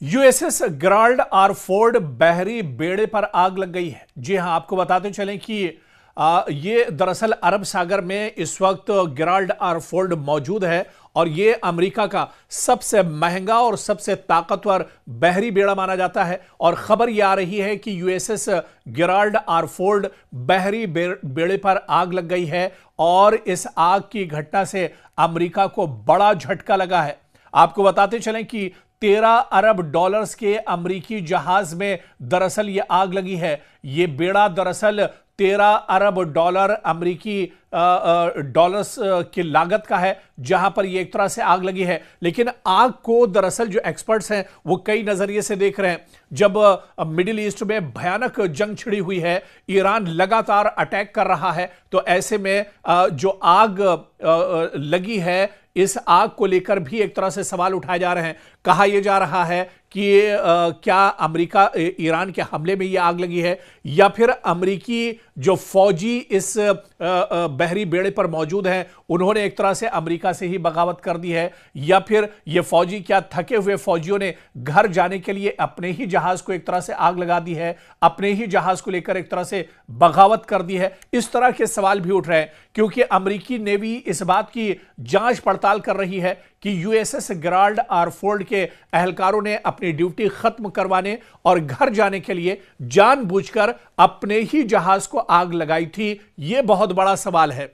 USS Gerald R Ford बहरी बेड़े पर आग लग गई है। जी हां, आपको बताते चलें कि ये दरअसल अरब सागर में इस वक्त गेराल्ड आर फोर्ड मौजूद है और ये अमेरिका का सबसे महंगा और सबसे ताकतवर बहरी बेड़ा माना जाता है। और खबर यह आ रही है कि यूएसएस गेराल्ड आर फोर्ड बहरी बेड़े पर आग लग गई है और इस आग की घटना से अमेरिका को बड़ा झटका लगा है। आपको बताते चलें कि 13 अरब डॉलर्स के अमेरिकी जहाज में दरअसल यह आग लगी है। यह बेड़ा दरअसल 13 अरब डॉलर अमेरिकी डॉलर्स की लागत का है, जहां पर यह एक तरह से आग लगी है। लेकिन आग को दरअसल जो एक्सपर्ट्स हैं वो कई नजरिए से देख रहे हैं। जब मिडिल ईस्ट में भयानक जंग छिड़ी हुई है, ईरान लगातार अटैक कर रहा है, तो ऐसे में जो आग लगी है, इस आग को लेकर भी एक तरह से सवाल उठाए जा रहे हैं। कहा यह जा रहा है कि क्या अमेरिका ईरान के हमले में यह आग लगी है या फिर अमेरिकी जो फौजी इस बहरी बेड़े पर मौजूद हैं उन्होंने एक तरह से अमेरिका से ही बगावत कर दी है, या फिर ये फौजी क्या थके हुए फौजियों ने घर जाने के लिए अपने ही जहाज को एक तरह से आग लगा दी है, अपने ही जहाज को लेकर एक तरह से बगावत कर दी है। इस तरह के सवाल भी उठ रहे हैं क्योंकि अमेरिकी नेवी इस बात की जांच पड़ताल कर रही है कि यूएसएस गेराल्ड आर फोर्ड के एहलकारों ने अपनी ड्यूटी खत्म करवाने और घर जाने के लिए जानबूझकर अपने ही जहाज को आग लगाई थी। यह बहुत बड़ा सवाल है।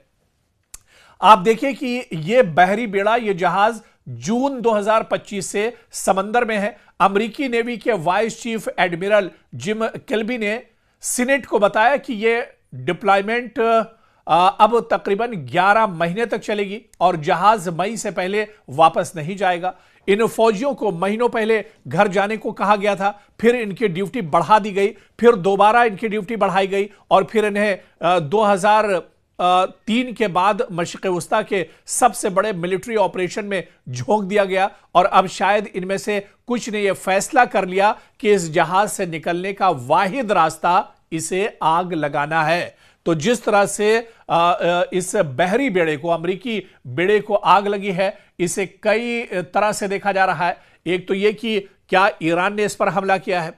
आप देखिए कि यह बहरी बेड़ा, यह जहाज जून 2025 से समंदर में है। अमेरिकी नेवी के vice chief admiral gym Kilby ने सीनेट को बताया कि यह डिप्लॉयमेंट अब तकरीबन 11 महीने तक चलेगी और जहाज मई से पहले वापस नहीं जाएगा। इन फौजियों को महीनों पहले घर जाने को कहा गया था, फिर इनकी ड्यूटी बढ़ा दी गई, फिर दोबारा इनकी ड्यूटी बढ़ाई गई और फिर इन्हें 2003 के बाद मशरिक़ वस्ता के सबसे बड़े मिलिट्री ऑपरेशन में झोंक दिया गया। और अब शायद इनमें से कुछ ने यह फैसला कर लिया कि इस जहाज से निकलने का वाहिद रास्ता इसे आग लगाना है। तो जिस तरह से इस बहरी बेड़े को, अमेरिकी बेड़े को आग लगी है, इसे कई तरह से देखा जा रहा है। एक तो यह कि क्या ईरान ने इस पर हमला किया है।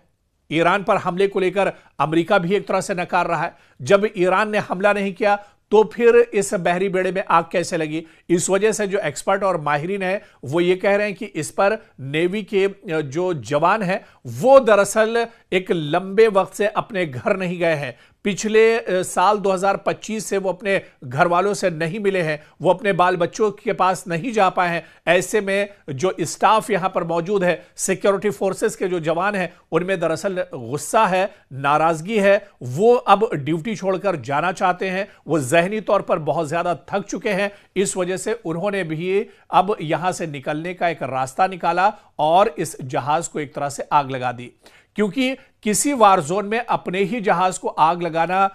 ईरान पर हमले को लेकर अमेरिका भी एक तरह से नकार रहा है। जब ईरान ने हमला नहीं किया तो फिर इस बहरी बेड़े में आग कैसे लगी। इस वजह से जो एक्सपर्ट और माहिरीन हैं वो ये कह रहे हैं कि इस पर नेवी के जो जवान हैं वो दरअसल एक लंबे वक्त से अपने घर नहीं गए हैं। पिछले साल 2025 से वो अपने घर वालों से नहीं मिले हैं, वो अपने बाल बच्चों के पास नहीं जा पाए हैं। ऐसे में जो स्टाफ यहां पर मौजूद है, सिक्योरिटी फोर्सेस के जो जवान हैं, उनमें दरअसल गुस्सा है, नाराजगी है। वो अब ड्यूटी छोड़कर जाना चाहते हैं। वो ज़हनी तौर पर बहुत ज्यादा थक चुके हैं। इस वजह से उन्होंने भी अब यहां से निकलने का एक रास्ता निकाला और इस जहाज को एक तरह से आग लगा दी। क्योंकि किसी वार जोन में अपने ही जहाज को आग लगाना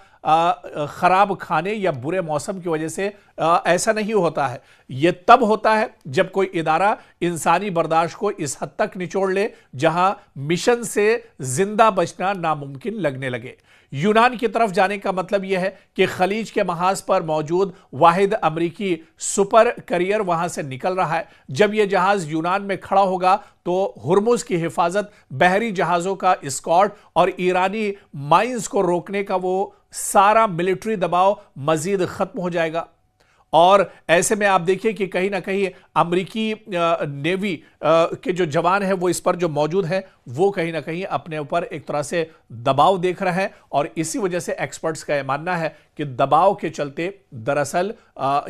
खराब खाने या बुरे मौसम की वजह से ऐसा नहीं होता है। यह तब होता है जब कोई इदारा इंसानी बर्दाश्त को इस हद तक निचोड़ ले जहां मिशन से जिंदा बचना नामुमकिन लगने लगे। यूनान की तरफ जाने का मतलब यह है कि खलीज के महाज पर मौजूद वाहिद अमेरिकी सुपर करियर वहां से निकल रहा है। जब यह जहाज यूनान में खड़ा होगा तो हुर्मुज की हिफाजत, बहरी जहाजों का स्कॉट और ईरानी माइंस को रोकने का वो सारा मिलिट्री दबाव मजीद खत्म हो जाएगा। और ऐसे में आप देखिए कि कहीं ना कहीं अमेरिकी नेवी के जो जवान हैं वो इस पर जो मौजूद हैं वो कहीं ना कहीं अपने ऊपर एक तरह से दबाव देख रहे हैं। और इसी वजह से एक्सपर्ट्स का यह मानना है कि दबाव के चलते दरअसल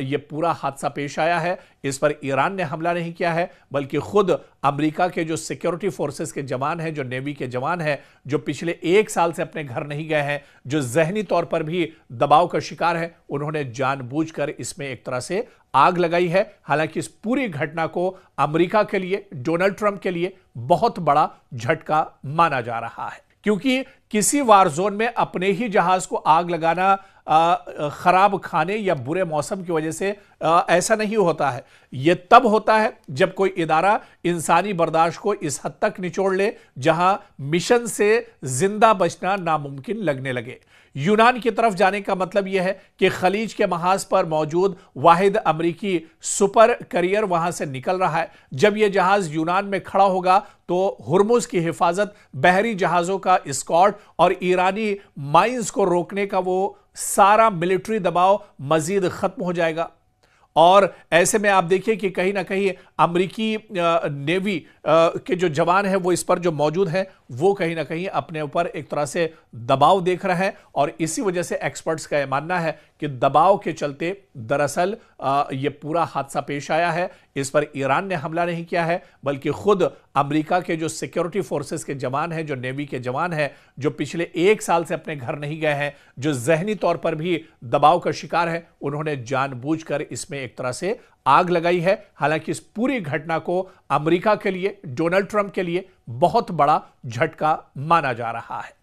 ये पूरा हादसा पेश आया है। इस पर ईरान ने हमला नहीं किया है, बल्कि खुद अमेरिका के जो सिक्योरिटी फोर्सेस के जवान हैं, जो नेवी के जवान हैं, जो पिछले 1 साल से अपने घर नहीं गए हैं, जो जहनी तौर पर भी दबाव का शिकार है, उन्होंने जानबूझकर इसमें एक तरह से आग लगाई है। हालांकि इस पूरी घटना को अमेरिका के लिए, डोनाल्ड ट्रंप के लिए बहुत बड़ा झटका माना जा रहा है। क्योंकि किसी वार जोन में अपने ही जहाज को आग लगाना खराब खाने या बुरे मौसम की वजह से ऐसा नहीं होता है। यह तब होता है जब कोई इदारा इंसानी बर्दाश्त को इस हद तक निचोड़ ले जहां मिशन से जिंदा बचना नामुमकिन लगने लगे। यूनान की तरफ जाने का मतलब यह है कि खलीज के महाज पर मौजूद वाहिद अमरीकी सुपर करियर वहां से निकल रहा है। जब यह जहाज यूनान में खड़ा होगा तो हुर्मुज की हिफाजत, बहरी जहाजों का स्कॉट और ईरानी माइंस को रोकने का वो सारा मिलिट्री दबाव मजीद खत्म हो जाएगा। और ऐसे में आप देखिए कि कहीं ना कहीं अमेरिकी नेवी के जो जवान हैं वो इस पर जो मौजूद हैं वो कहीं ना कहीं अपने ऊपर एक तरह से दबाव देख रहे हैं। और इसी वजह से एक्सपर्ट्स का यह मानना है कि दबाव के चलते दरअसल ये पूरा हादसा पेश आया है। इस पर ईरान ने हमला नहीं किया है, बल्कि खुद अमेरिका के जो सिक्योरिटी फोर्सेस के जवान हैं, जो नेवी के जवान हैं, जो पिछले 1 साल से अपने घर नहीं गए हैं, जो जहनी तौर पर भी दबाव का शिकार है, उन्होंने जानबूझकर इसमें एक तरह से आग लगाई है। हालांकि इस पूरी घटना को अमेरिका के लिए, डोनाल्ड ट्रंप के लिए बहुत बड़ा झटका माना जा रहा है।